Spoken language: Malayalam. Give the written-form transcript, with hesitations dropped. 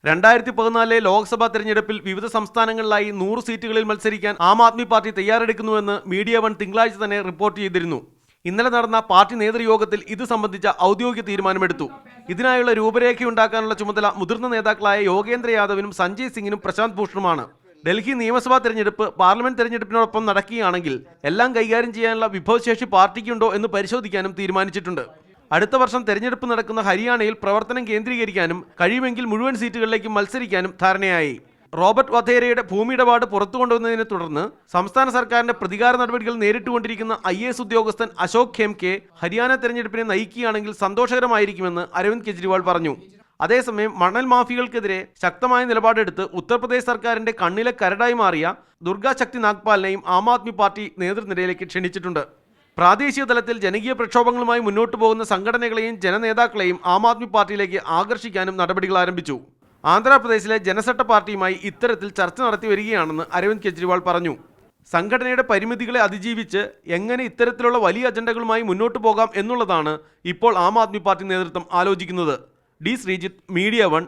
2014 ലോക്സഭാ തെരഞ്ഞെടുപ്പിൽ വിവിധ സംസ്ഥാനങ്ങളിലായി 100 സീറ്റുകളിൽ മത്സരിക്കാൻ Aam Aadmi party തയ്യാറെടുക്കുന്നുവെന്ന് media one തിങ്കളാഴ്ച തന്നെ റിപ്പോർട്ട് ചെയ്തിരുന്നു. ഇന്നലെ നടന്ന പാർട്ടി നേതൃയോഗത്തിൽ ഇത് സംബന്ധിച്ച ഔദ്യോഗിക തീരുമാനമെടുത്തു. ഇതിനായുള്ള രൂപരേഖയുണ്ടാക്കാനുള്ള ചുമതല മുതിർന്ന നേതാക്കളായ യോഗേന്ദ്ര യാദവിനും സഞ്ജയ് സിംഗിനും പ്രശാന്ത് ഭൂഷണുമാണ്. ഡൽഹി നിയമസഭാ തെരഞ്ഞെടുപ്പ് പാർലമെന്റ് തെരഞ്ഞെടുപ്പിനോടൊപ്പം നടക്കുകയാണെങ്കിൽ എല്ലാം കൈകാര്യം ചെയ്യാനുള്ള വിഭവശേഷി പാർട്ടിക്കുണ്ടോ എന്ന് പരിശോധിക്കാനും തീരുമാനിച്ചിട്ടുണ്ട്. അടുത്ത വർഷം തെരഞ്ഞെടുപ്പ് നടക്കുന്ന ഹരിയാനയിൽ പ്രവർത്തനം കേന്ദ്രീകരിക്കാനും കഴിയുമെങ്കിൽ മുഴുവൻ സീറ്റുകളിലേക്കും മത്സരിക്കാനും ധാരണയായി. റോബർട്ട് വധേരയുടെ ഭൂമിയിടപാട് പുറത്തുകൊണ്ടുവന്നതിനെ തുടർന്ന് സംസ്ഥാന സർക്കാരിന്റെ പ്രതികാര നടപടികൾ നേരിട്ടുകൊണ്ടിരിക്കുന്ന IAS ഉദ്യോഗസ്ഥൻ അശോക് ഖേംകെ ഹരിയാന തെരഞ്ഞെടുപ്പിനെ നയിക്കുകയാണെങ്കിൽ സന്തോഷകരമായിരിക്കുമെന്ന് അരവിന്ദ് കെജ്രിവാൾ പറഞ്ഞു. അതേസമയം മണൽ മാഫിയകൾക്കെതിരെ ശക്തമായ നിലപാടെടുത്ത് ഉത്തർപ്രദേശ് സർക്കാരിന്റെ കണ്ണിലെ കരടായി മാറിയ ദുർഗാ ശക്തി നാഗ്പാലിനെയും ആം ആദ്മി പാർട്ടി നേതൃനിരയിലേക്ക് ക്ഷണിച്ചിട്ടുണ്ട്. പ്രാദേശിക തലത്തിൽ ജനകീയ പ്രക്ഷോഭങ്ങളുമായി മുന്നോട്ടു പോകുന്ന സംഘടനകളെയും ജനനേതാക്കളെയും ആം ആദ്മി പാർട്ടിയിലേക്ക് ആകർഷിക്കാനും നടപടികൾ ആരംഭിച്ചു. ആന്ധ്രാപ്രദേശിലെ ജനസട്ട പാർട്ടിയുമായി ഇത്തരത്തിൽ ചർച്ച നടത്തി വരികയാണെന്ന് അരവിന്ദ് കെജ്രിവാൾ പറഞ്ഞു. സംഘടനയുടെ പരിമിതികളെ അതിജീവിച്ച് എങ്ങനെ ഇത്തരത്തിലുള്ള വലിയ അജണ്ടകളുമായി മുന്നോട്ടു പോകാം എന്നുള്ളതാണ് ഇപ്പോൾ ആം ആദ്മി പാർട്ടി നേതൃത്വം ആലോചിക്കുന്നത്. D Sreejith, media one.